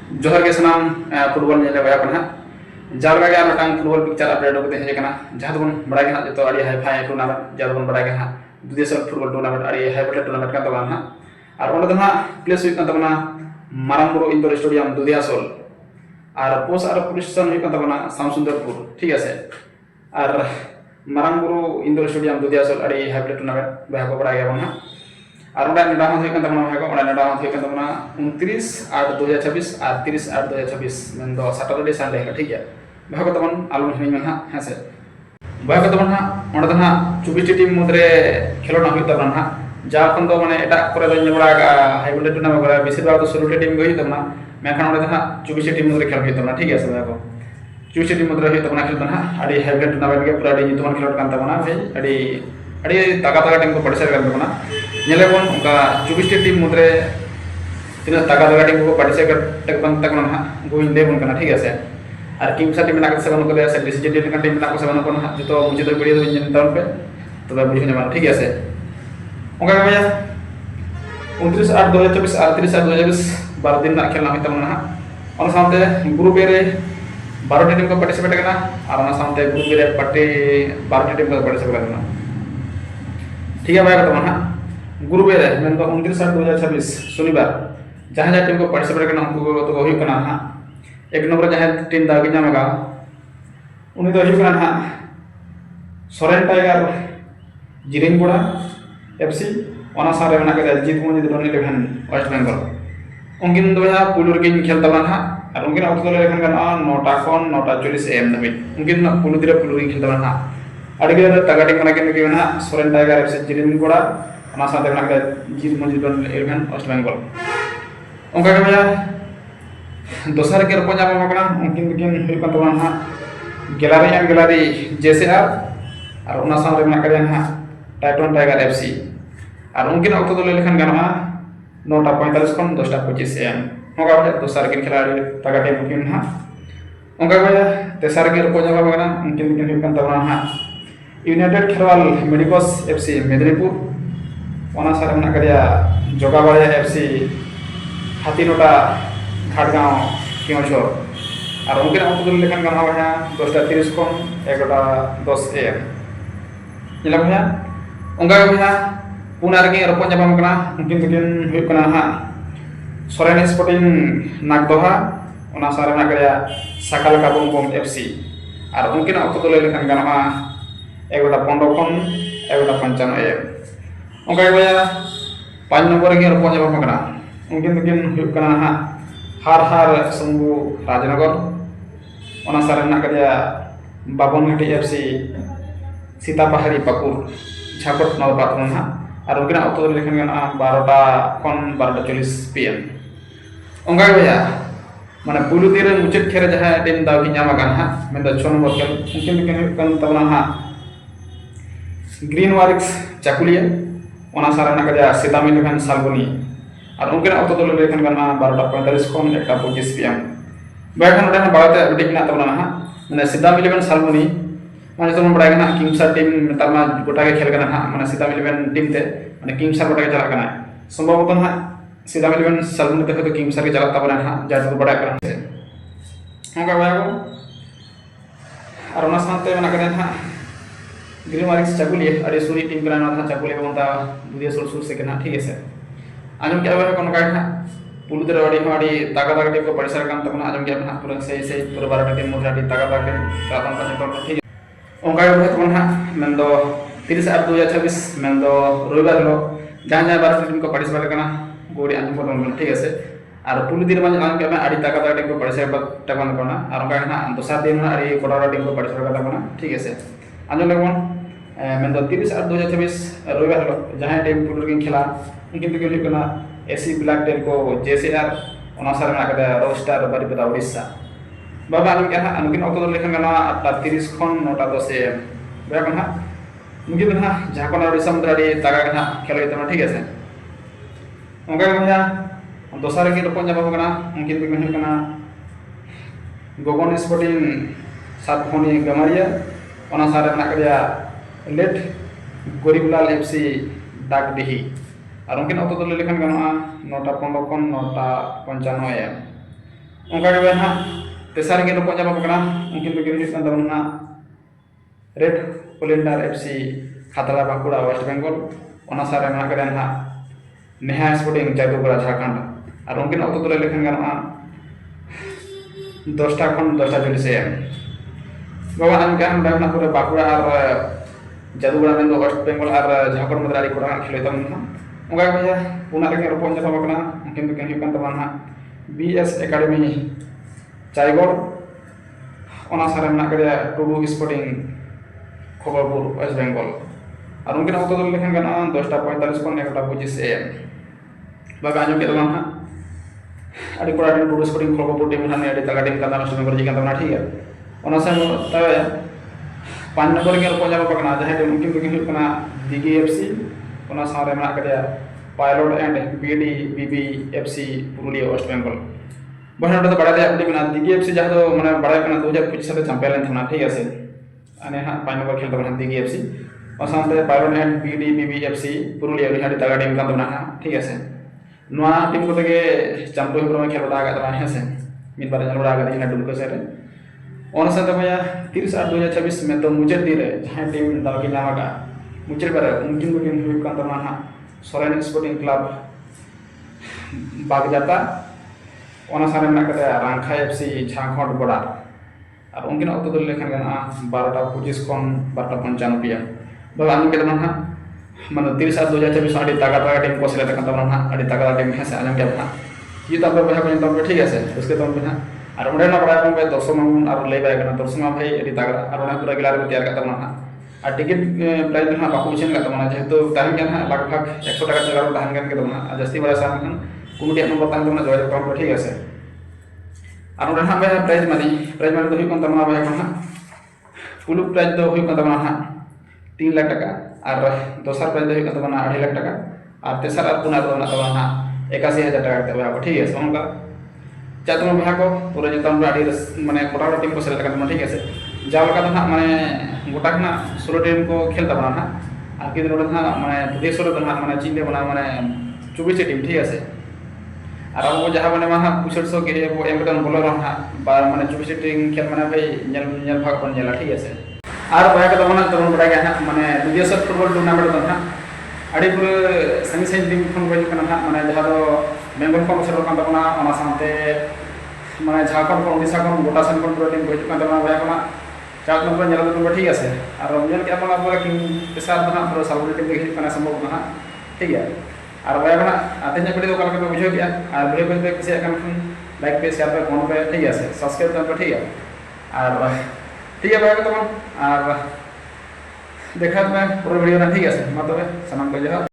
जोहर के सनाम फुटबॉल नेले बया पना जालगा के मटांग फुटबॉल पिक्चर अपडेट होते हैं जकना जहां बन बड़ा के हां तो अड़ी हाई फाई टूर्नामेंट जहां बन बड़ा के हां दुदेशल फुटबॉल टूर्नामेंट अड़ी हाई फाई टूर्नामेंट का तबान हां और ओंडे दना प्लेस हुई kan tabana मारामबुरु इंडोर स्टेडियम दुदियासल और पोस और पुलिस हुई kan tabana सामसुंदरपुर ठीक है और मारामबुरु इंडोर स्टेडियम दुदियासल अड़ी हाई फाई टूर्नामेंट बया को बड़ा गया बन हां और ओंडे नेडा हुई kan tabana बया को ओंडे नेडा हुई kan tabana 29/8/2026 और 30/8/2026 मेन सैटरडे संडे ठीक है बया को तबन आलम हिनी में हां है बया को तबन हां ओंडे दना 24 टीम मुद्रे खेलोना हुई तबन हां जहाँ खन तो माने एटा करे बन बड़ा हाई वोल्टेज टूर्नामेंट करे बेसिर भाग तो 16 टीम गई तबना मेखान ओंडे दना 24 टीम मुद्रे खेल हुई तबना ठीक है सब को 24 टीम मुद्रे हुई तबना खेल तबना अड़ी हाई वोल्टेज टूर्नामेंट के पूरा डी तुमन खेलोट कान तबना भाई अड़ी अड़ी ताका टीम को पार्टिसिपेट कर तबना नेले बन उनका 24 टीम मुद्रे तीन ताका टीम को पार्टिसिपेट कर तबना गोइन दे बन kana ठीक है से और किंग सा टीम ना से बन को से डिसीजन टीम का टीम ना को से बन को जो मुझे तो वीडियो तो टाउन पे तो बुझ ने ठीक है से ओंगा भैया 29/8/2024 और 30/8/2024 12 दिन ना खेलना होता मना और सामते ग्रुप ए रे 12 टीम को पार्टिसिपेट करना और ना सामते ग्रुप ए रे पट्टी 12 टीम को पार्टिसिपेट करना ठीक है भैया तो मना ग्रुप ए रे मेन तो 29/8/2026 शनिवार जहां जहां टीम को पार्टिसिपेट करना उनको तो होई करना हां एक नंबर जहां टीम दागी जामेगा उनी तो होई करना सोरेन टाइगर जिरिंगगुड़ा एफसी ओना सारे बना के जीत मुझे डोन 11 वेस्ट बेंगल उनकिन दो या पुलुर के खेल तबन हां और उनकिन ऑक्ट तो लेखन का 9टा खन 9:40 am दबि उनकिन पुलु दिरे पुलुर खेल तबन हां अडगे तगाटिंग बना के ना सोरेन टाइगर एफसी जिरिंगगुड़ा ओना साथे बना के जीत मुझे डोन 11 वेस्ट बेंगल उनका के भैया दोसर के रपो जामा मकना उनकिन हुई kan तबन हां गैलरी जेसीआर और ओना सारे बना के हां टाइटन टाइगर एफसी और उनकिन ऑक्ट तो लेखन गाना 9:45 खन 10:25 am होगा भैया दोसर के खिलाड़ी तगाटे मुकिन हां उनका भैया तेसर के रपो जामा मकना उनकिन हुई kan तबन हां United Kherwal medicos FC Medinipur ओना सारे बना के जोगाबाड़िया एफसी हाथीनोटा घाटगांव क्योंचोर और उनके ऑक्ट तो लेखन गाना भैया 10:30 खन 11:10 am निला भैया उनका भैया पुनार के रपन जाबा मकना उनकिन हुई कना हां सोरेन स्पोर्टिंग नागदोहा ओना सारे ना करया सकाल का बम एफसी और उनकिन ऑक्ट तो लेखन गाना 11:15 खन 11:55 am उनका भैया 5 नंबर के रपन जाबा मकना उनकिन हुई कना हां हार शंभू राजनगर ओना सारे ना करया बाबनघाटी एफसी सीतापहाड़ी पाकुर झापट नवपाटन हां और उनके ऑक्ट तो लेखन गाना 12टा खन 12:40 pm उनका भैया माने पुलु दिरे मुचाद खेरे जहां टीम दावी नामा गाना हां मेन 6 नंबर खेल उनकिन kan तबना हां ग्रीन वारिक्स चाकुलिया ओना सारे ना करया सीतामी लेखन सालबनी और उनके ऑक्ट तो लेखन गाना 12:45 खन 1:25 pm बैठन उडन बाते अपडेट ना तबना हां माने सीतामी लेखन सालबनी माने तो बड़ा गना किंगसर टीम तरमा गोटा के खेल गना माने सीताम 11 टीम ते माने किंगसर गोटा के चला गना संभवतः ना सीताम 11 सलमुन ते तो किंगसर के चला तबना हां जात बड़ा करन से होगा भाई और ओना साथे बना करे हां ग्रीन वारिक्स चाकुली अरे सूरी टीम के ना था चाकुली बनता दुदिया सुर से केना ठीक है से आजम के भाई कोन का हां पुलुदर वाड़ी ताका टीम को परिसर काम तबना आजम के हां पूरा सही पूरा 12 टीम मोटा ताका टीम प्राथम का ठीक उनका तबन हां मेन 30/8/2026 मेन रविवार लो जहां जहां 12 टीम को पार्टिसिपेट करना गोड़ी आंदोलन ठीक है और पुलु दिन में आम के आड़ी ताका टीम को पार्टिसिपेट करना और उनका हां दोसर दिन आड़ी कोटारा टीम को पार्टिसिपेट करना ठीक है आंदोलन लगन मेन 30/8/2026 रविवार लो जहां टीम पुलु के खेला उनकिन करना एसी ब्लैक टेल को जेसीआर ओना सारे ना के रोस्टार बारीपदा उड़ीसा बाबा आलम के हां उनकिन ऑक्ट तो लेखन गाना 8:30 खन 9:10 am बया कना उनकिन हां झारखंड और समुद्राड़ी तागा के हां खेल होता ठीक है उनका भैया दोसर के रपन जाबा कना उनकिन हुई कना गोगन स्पोर्टिंग सातखोनी गमारिया ओना सारे ना करया लेट गोरीबलाल एफसी डाकडिही और उनकिन ऑक्ट तो लेखन गाना 9:15 खन 9:55 am ᱚᱱᱠᱟ ᱜᱮ ᱱᱟᱦᱟᱜ ᱛᱮᱥᱟᱨ ᱜᱮ ᱨᱚᱯᱚᱲ ᱧᱟᱢᱚᱜ ᱠᱟᱱᱟ ᱩᱱᱠᱤᱱ ᱫᱚᱠᱤᱱ ᱦᱩᱭᱩᱜ ᱠᱟᱱ ᱛᱟᱵᱚᱱᱟ ᱨᱮᱰ ᱯᱞᱮᱱᱰᱟᱨ ᱮᱯᱷᱥᱤ ᱠᱷᱟᱛᱲᱟ ᱵᱟᱸᱠᱩᱲᱟ ᱳᱭᱮᱥᱴ ᱵᱮᱝᱜᱚᱞ ᱚᱱᱟ ᱥᱟᱨ ᱢᱮᱱᱟᱜ ᱠᱟᱫᱟ ᱱᱟᱦᱟᱜ ᱱᱮᱦᱟ ᱥᱯᱳর্টিং ᱡᱟᱫᱩᱜᱚᱲᱟ ᱡᱷᱟᱲᱠᱷᱚᱸᱰ ᱟᱨ ᱩᱱᱠᱤᱱ ᱚᱠᱛᱚ ᱫᱚ ᱞᱟᱹᱭ ᱞᱮᱠᱷᱟᱱ ᱜᱟᱱᱚᱜᱼᱟ 10টা ᱠᱷᱚᱱ 10টা 40 AM বাবা আমি কেন না করে বাঁকুড়া আর জাদুগড়া মেন ওয়েস্ট বেঙ্গল আর ঝাড়খণ্ড মধ্যে আড়ি কোড়া খেলে তাম না অঙ্গা ভাইয়া পুনা রেগে রপন জানা বাকনা কিন্তু কেন হিকান তাম না বিএস একাডেমি চাইগড় ওনা সারে মেনা করে টুডু স্পোর্টিং খবরপুর ওয়েস্ট বেঙ্গল আর উনকিন অক্ত দল লেখান গানা 10টা 45 ᱠᱷᱚᱱ 1টা 25 AM বাবা আজম কে দমান হা আড়ি কোড়া টিম টুডু স্পোর্টিং খবরপুর টিম হানে আড়ি তাগা টিম কান্দা নষ্ট করে জিকান তাম না ঠিক আছে ওনা সারে তবে 5 নম্বর কে রপন জানা বাকনা যাহে টিম উনকিন দুকিন হুᱭᱩᱜ ᱠᱟᱱᱟ DGFC ওনা সারে মেনা করে pilot and BD BBFC Purulia west Bengal বহনা তো বড়া দেয়া টিম না DGFC যাহ তো মানে বড়া কানা 2025 সালে চ্যাম্পিয়ন লেন থানা ঠিক আছে আনে হা 5 নম্বর খেলতে বনা DGFC অসান্তে pilot and BD BBFC Purulia রিহাড়ি তাগা টিম কান দনা ঠিক আছে নোয়া টিম কো থেকে চ্যাম্পিয়ন প্রমে খেলটা আগা দনা আছে মিদবার জালড়া আগা দিনা ডুমকো সেরে ओन साथ भैया 30/8/2026 में तो मुझे दिले जहाँ टीम दाव की नामा मुझे पर उनकिन को टीम हुई कांत माना सोरेन स्पोर्टिंग क्लब बागजाता ओना सारे में कते रांखा FC झारखंड बड़ा और उनकिन अक्तो दल लेखन गना 12टा 25 ᱠᱷᱚᱱ 12टा 55 PM बाबा आनी के दमन माने 30/8/2026 आडी तागा तागा टीम को सेलेक्ट कांत माना आडी तागा टीम है से आजम के अपना ये तब भैया को तब ठीक है उसके तब बिना আর ওড়ে না বড়া কম দর্শক মামুন আর লেই বাই কানা দর্শক মা ভাই এটি তাগড়া আর ওনা পুরা গিলার তৈয়ার করতে না আর টিকিট প্রাইস না বাকু বিছেন করতে না যেহেতু তাহেন কেন লাগভাগ 100 টাকা জায়গা তাহেন কেন করতে না আর জাস্তি বড় সামান খান কমিটি নম্বর তাহেন না যোগাযোগ করতে ঠিক আছে আর ওড়ে না ভাই প্রাইস মানে তো হুই কোন তমা ভাই কোন ফুল প্রাইস তো হুই কোন তমা 3 লাখ টাকা আর দোসার প্রাইস হুই কোন তমা 2.5 লাখ টাকা আর তেসার আর পুনা তো না তমা 81,000 টাকা করতে হবে ঠিক আছে ওনকা चाहे तुम भाग पूरा जो माने गोटा टीम को सेलेक्ट करते ठीक है जहाँ ना माने गोटा ना 16 टीम को खेलता बना ना और कि ना माने प्रदेश तो ना माने चीन बना माने 24 टीम ठीक है और अब जहाँ माने वहाँ पुछड़ के वो एम बोलो ना माने 24 टीम खेल माने भाई भाग बन जाला ठीक है और भाई का माने तब बड़ा गया माने विदेश फुटबल टूर्नामेंट तो ना अड़ी पूरे संगी टीम खन ना माने जहाँ तो बेंगल को सेलेक्ट करता बना ओना साथे माने झारखंड को उड़ीसा को गोटा सेन को पूरा टीम को हिजुक करता भाई को 4 नंबर नेला तो ठीक है और नेल के अपना पूरा किंग पेशार बना पूरा सालबुल टीम के हिजुक संभव ना ठीक है और भाई को आते पड़ी तो कल के बुझो गया और वीडियो पे किसी अकाउंट लाइक पे शेयर पे कमेंट पे ठीक है सब्सक्राइब कर ठीक है और ठीक है भाई को और देखा मैं पूरा वीडियो ना ठीक है मतलब सामान को जो